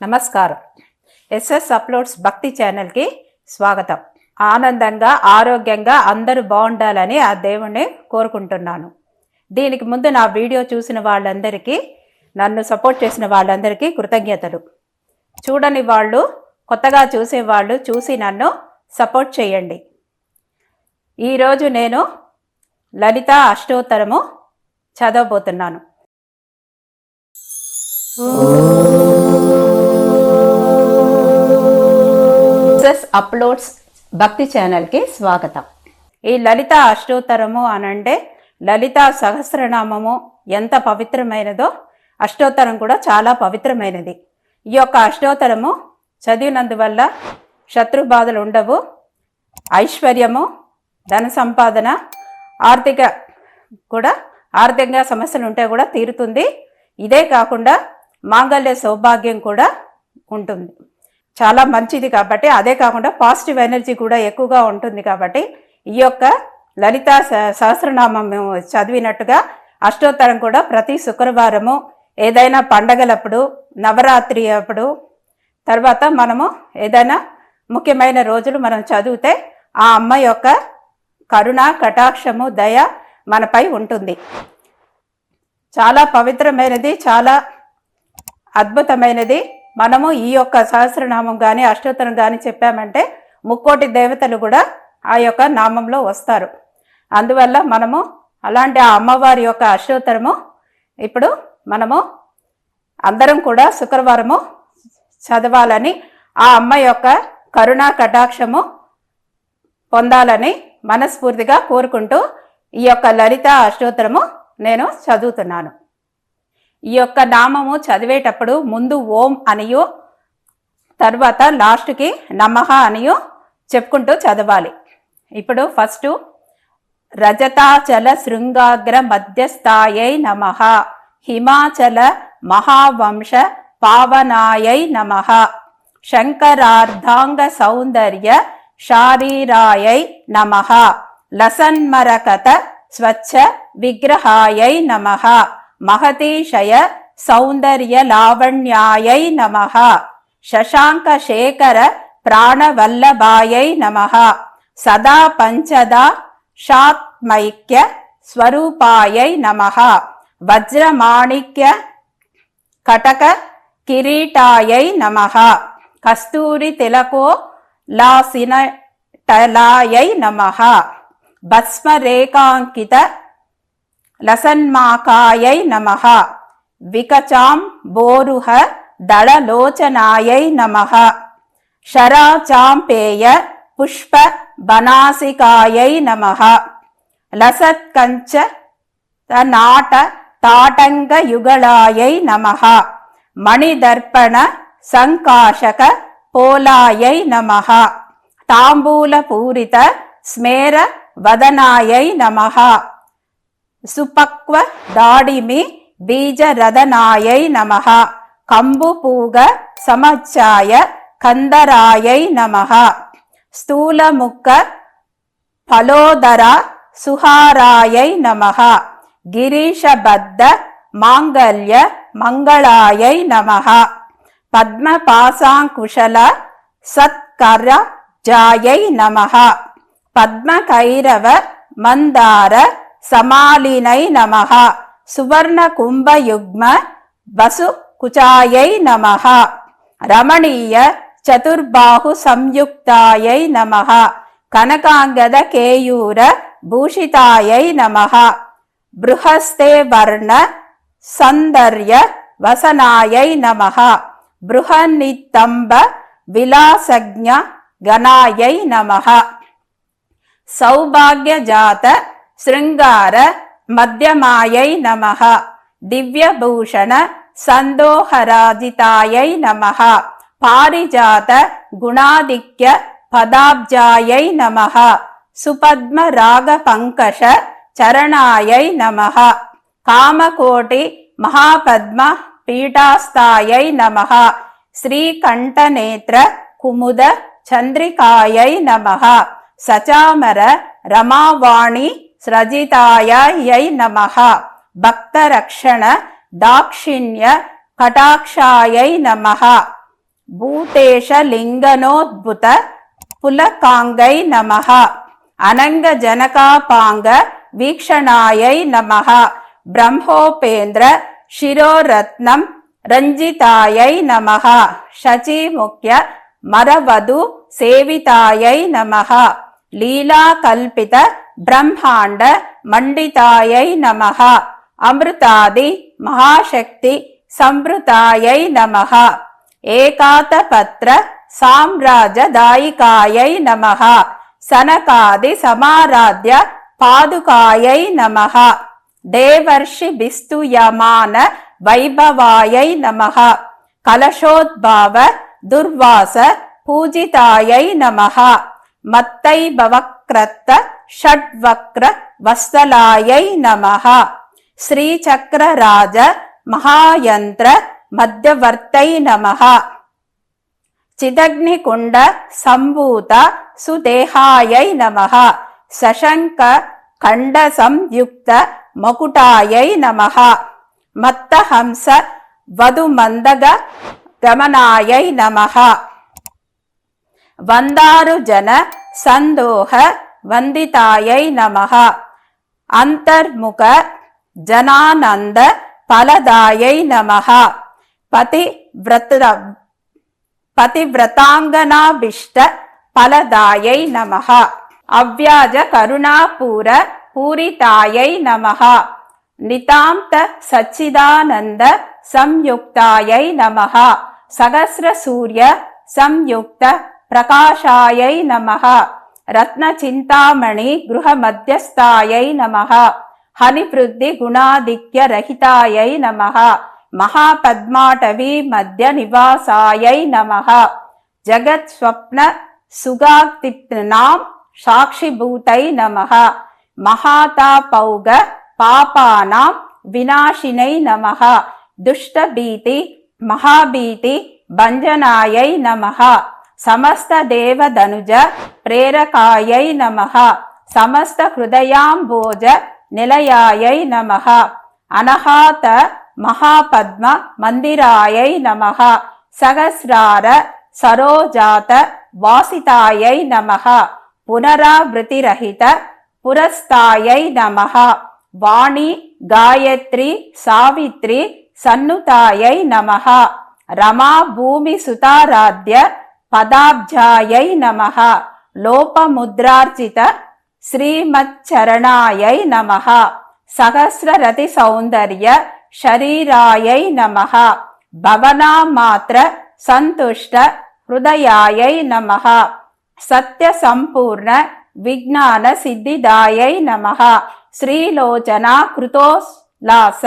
నమస్కారం. SS uploads భక్తి ఛానల్కి స్వాగతం. ఆనందంగా ఆరోగ్యంగా అందరూ బాగుండాలని ఆ దేవుణ్ణి కోరుకుంటున్నాను. దీనికి ముందు నా వీడియో చూసిన వాళ్ళందరికీ, నన్ను సపోర్ట్ చేసిన వాళ్ళందరికీ కృతజ్ఞతలు. చూడని వాళ్ళు, కొత్తగా చూసేవాళ్ళు చూసి నన్ను సపోర్ట్ చేయండి. ఈరోజు నేను లలిత అష్టోత్తరము చదవబోతున్నాను. ఎస్ఎస్ అప్లోడ్స్ భక్తి ఛానల్కి స్వాగతం. ఈ లలిత అష్టోత్తరము అనంటే లలిత సహస్రనామము ఎంత పవిత్రమైనదో అష్టోత్తరం కూడా చాలా పవిత్రమైనది. ఈ యొక్క అష్టోత్తరము చదివినందువల్ల శత్రు బాధలు ఉండవు, ఐశ్వర్యము, ధన సంపాదన, ఆర్థికంగా సమస్యలు ఉంటే కూడా తీరుతుంది. ఇదే కాకుండా మాంగళ్య సౌభాగ్యం కూడా ఉంటుంది. చాలా మంచిది కాబట్టి, అదే కాకుండా పాజిటివ్ ఎనర్జీ కూడా ఎక్కువగా ఉంటుంది. కాబట్టి ఈ యొక్క లలిత సహస్రనామం చదివినట్టుగా అష్టోత్తరం కూడా ప్రతి శుక్రవారము, ఏదైనా పండగలప్పుడు, నవరాత్రి అప్పుడు, తర్వాత మనము ఏదైనా ముఖ్యమైన రోజులు మనం చదివితే ఆ అమ్మ యొక్క కరుణ, కటాక్షము, దయ మనపై ఉంటుంది. చాలా పవిత్రమైనది, చాలా అద్భుతమైనది. మనము ఈ యొక్క సహస్రనామం కానీ అష్టోత్తరం కానీ చెప్పామంటే 3,000,000 దేవతలు కూడా ఆ యొక్క నామంలో వస్తారు. అందువల్ల మనము అలాంటి ఆ అమ్మవారి యొక్క అష్టోత్తరము ఇప్పుడు మనము అందరం కూడా శుక్రవారము చదవాలని, ఆ అమ్మ యొక్క కరుణా కటాక్షము పొందాలని మనస్ఫూర్తిగా కోరుకుంటూ ఈ యొక్క లలిత అష్టోత్తరము నేను చదువుతున్నాను. ఈ యొక్క నామము చదివేటప్పుడు ముందు ఓం అనియు, తర్వాత లాస్ట్కి నమః అనియు చెప్పుకుంటూ చదవాలి. ఇప్పుడు ఫస్ట్ రజతాచల శృంగాగ్ర మధ్యస్థాయై నమః, హిమాచల మహావంశ పావనాయై నమః, శంకరార్ధాంగ సౌందర్య శారీరాయై నమః, లసన్మరకత స్వచ్ఛ విగ్రహాయై నమః, మహతీశయ సౌందర్య లావణ్యాయై నమః, శశాంక శేఖర ప్రాణవల్లభాయై నమః, సదా పంచదా శాత్మైక్య స్వరూపాయై నమః, వజ్రమాణిక్య కటక కిరీటాయై నమః, కస్తూరి తిలకో లాసిన టలాయై నమః, భస్మరేకాంకిత లసన్మాకాయై నమః, వికచాం బోరుహ దళలోచనాయై నమః, శరాచాంపేయ పుష్ప బనాసికాయై నమః, లసత్కంచ నాట తాటంగ యుగళాయై నమః, మణిదర్పణ సంకాశక పోలాయై నమః, తాంబూల పూరిత స్మేర వదనాయై నమః, సుపక్వ దాడిమి బీజరదనాయై నమః, కంబుపూగ సమచ్చాయ కందరాయై నమః, స్థూలముక్క ఫలోదర సుహారాయై నమః, గిరీశబద్ధ మాంగళ్య మంగళాయై నమః, పద్మపాశాంకుశల సత్కరజాయై నమః, పద్మకైరవ మందార సమాలినై నమః, సువర్ణ కుంభయుగ్మ వసు కుచాయై నమః, రమణీయ చతుర్బాహు సంయుక్తాయై నమః, కనకాంగద కేయూర భూషితాయై నమః, బృహస్తే వర్ణ సౌందర్య వసనాయై నమః, బృహన్నితంబ విలాసజ్ఞ గణాయై నమః, సౌభాగ్యజాత శృంగార మధ్యమాయై నమః, దివ్యభూషణ సందోహరాజితాయై నమః, పారిజాత గుణాధిక్య పదాబ్జాయై నమః, సుపద్మ రాగ పంకష చరణాయై నమః, కామకోటి మహాపద్మ పీఠాస్థాయై నమః, శ్రీకంఠనేత్ర కుముద చంద్రికాయై నమః, సచామర రమావాణి స్రజితాయై నమః, భక్తరక్షణ దాక్షిణ్య కటాక్షాయై నమః, பூதேஷ லிங்கனோத்புத புலகாங்கை நமஹ. அனங்க ஜனகாபாங்க வீக்ஷணாயை நமஹ. பிரம்மோபேந்திர சிரோரத்னம் ரஞ்சிதாயை நமஹ. சசிமுக்ய மரவது சேவிதாயை நமஹ. லீலா கல்பித பிரம்மாண்ட மண்டிதாயை நமஹ. அமிர்தாதி மகாசக்தி சம்பிருதாயை நமஹ. ஏகாதபத்ர சாம்ராஜதாயிகாயை நமஹ. சனகாதி சமாராத்ய பாதுகாயை நமஹ. தேவர்ஷி பிஸ்துயமான வைபவாயை நமஹ. கலசோத்பாவ துர்வாச பூஜிதாயை நமஹ. மத்தை பவக்ரத்த ஷட்வக்ர வஸ்தலாயை நமஹ. ஸ்ரீசக்கரராஜ மகாயந்திர மத்தியவர்த்தை நமஹ. சிதக்னிகுண்ட சம்பூத சுதேகாயை நமஹ. சசங்க கண்ட சம்யுக்த மகுடாயை நமஹ. மத்தஹம்ச வதுமந்தக கமனாயை நமஹ. வந்தாருஜன சந்தோக வந்திதாயை நமஹ. அந்தர்முக ஜனானந்த பலதாயை நமஹ. பதிவிரதாங்கனாபிஷ்ட பலதாயை நமஹ. அவ்யாஜ கருணாபூர பூரிதாயை நமஹ. நிதாந்த சச்சிதானந்த சம்யுக்தாயை நமஹ. சகஸ்ர சூரிய சம்யுக்த பிரகாஷாயை நமஹ. ரத்ன சிந்தாமணி கிருஹ மத்தியஸ்தாயை நமஹ. ஹனிபிருத்தி குணாதிக்ய ரஹிதாயை நமஹ. மகாபத்மாடவி மத்திய நிவாசாயை நமஹ. ஜகத் ஸ்வப்ன சுகாக்தித்னாம் சாட்சிபூதை நமஹ. மகாதாபௌக பாபானாம் விநாசினை நமஹ. துஷ்டபீதி மகாபீதி பஞ்சனாயை நமஹ. சமஸ்த தேவதனுஜ பிரேரகாயை நமஹ. சமஸ்த ஹிருதயாம்போஜ நிலையாயை நமஹ. அனஹாத மகாபத்ம மந்திராயை நமஹ. சகஸ்ரார சரோஜாத வாசிதாயை நமஹ. புனராவிருத்திரஹித புரஸ்தாயை நமஹ. வாணி காயத்ரி சாவித்ரி சன்னுதாயை நமஹ. ரமா பூமி சுதாராத்ய பதாப்ஜாயை நமஹ. லோபமுத்ரார்ச்சித ஸ்ரீமச்சரணாயை நமஹ. சகஸ்ரரதி சௌந்தர்ய ஷரீராயை நமஹ. பவனாமாத்ர சந்துஷ்ட ஹிருதயாயை நமஹ. சத்ய சம்பூர்ண விஜ்ஞான சித்திதாயை நமஹ. ஸ்ரீலோச்சனா கிருதோல்லாச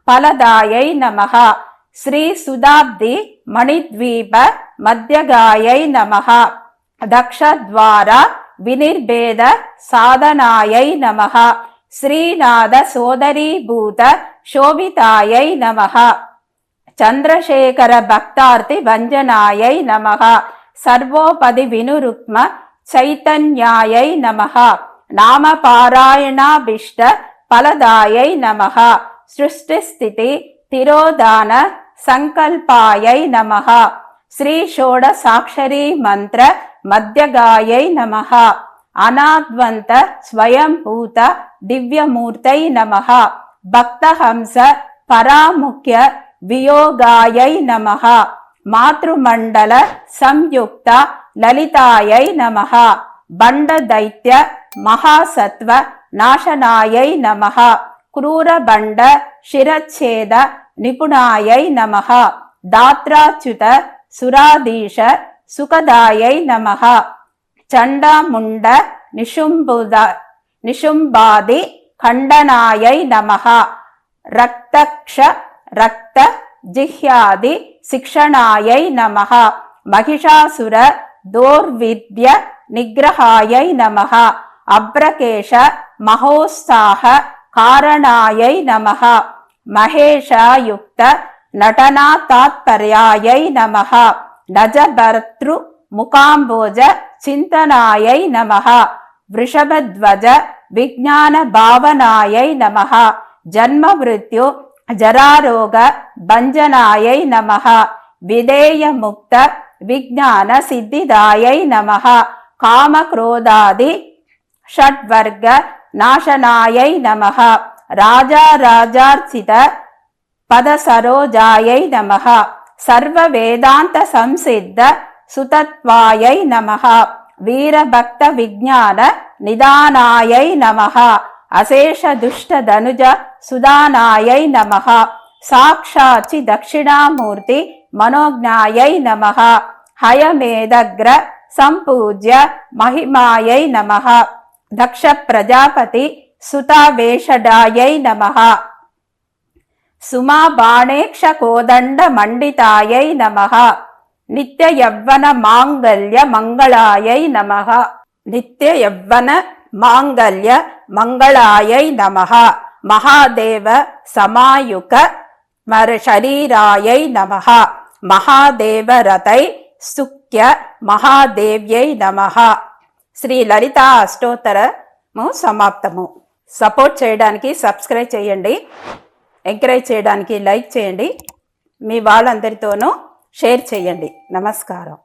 பலதாயை நமஹ. ஸ்ரீ சுதாப்தி மணித்வீப மத்தியகாயை நமஹ. தக்ஷத்வார வினிர்பேத சாதனாயை நமஹ. ஸ்ரீநாத சோதரீபூத சோபிதாயை நமஹ. சந்திரசேகர பக்தார்த்தி வஞ்சனாயை நமஹ. சர்வோபதி வினுருக்ம சைத்தன்யாயை நமஹ. நாம பாராயணாபிஷ்ட பலதாயை நமஹ. சிருஷ்டிஸ்திதி திரோதான சங்கல்பாயை நமஹ. ஸ்ரீ ஷோடசாக்ஷரி மந்திர மத்தியகாயை நமஹ. அநாத்வந்த ஸ்வயம்பூத திவ்யமூர்த்தை நமஹ. பக்தஹம்ச பராமுக்கிய வியோகாயை நமஹ. மாத்ருமண்டல சம்யுக்த லலிதாயை நமஹ. பண்ட தைத்ய மகாசத்வ நாசனாயை நமஹ. क्रूरबण्ड शिरच्छेद निपुणायै नमः. दात्राच्युत सुराधीश सुखदायै नमः. चण्डमुण्ड निशुम्बादि खण्डनायै नमः. रक्तक्ष रक्त जिह्यादि शिक्षणायै नमः. महिषासुर दोर्विद्य निग्रहायै नमः. अब्रकेश महोत्साह காரணாயை நமஹ. மகேஷாயுக்த நடனா தாத்பர்யாயை நமஹ. நஜபர்த்ரு முகாம்போஜ சிந்தனாயை நமஹ. விருஷபத்வஜ விஜ்ஞான பாவனாயை நமஹ. ஜன்ம மிருத்யு ஜராரோக பஞ்சனாயை நமஹ. విధేయముక్త విజ్ఞాన సిద్ధిదాయై నమః కామక్రోధాది షడ్వర్గ నాశనాయై నమః రాజారాజార్చిత పదసరోజాయై నమః సర్వవేదాంత సంసిద్ధ సుతత్వాయై నమః వీరభక్త విజ్ఞాన నిదానాయై నమః అశేష దుష్ట ధనుజ సుదానాయై నమః సాక్షాచి దక్షిణామూర్తి మనోజ్ఞాయై నమః హయమేదగ్ర సంపూజ్య మహిమాయై నమః దక్ష ప్రజాపతి సుతావేషడాయై నమః సుమాబాణేక్ష కోదండ మండితాయై నమః నిత్య యవ్వన మాంగళ్య మంగళాయై నమః నిత్య యవ్వన మాంగళ్య మంగళాయై నమః మహాదేవ సమాయుక శరీరాయై నమః మహాదేవరతై సుఖ్య మహాదేవ్యై నమః. శ్రీ లలితా అష్టోత్తరము సమాప్తము. సపోర్ట్ చేయడానికి సబ్స్క్రైబ్ చేయండి, ఎంకరేజ్ చేయడానికి లైక్ చేయండి, మీ వాళ్ళందరితోనూ షేర్ చేయండి. నమస్కారం.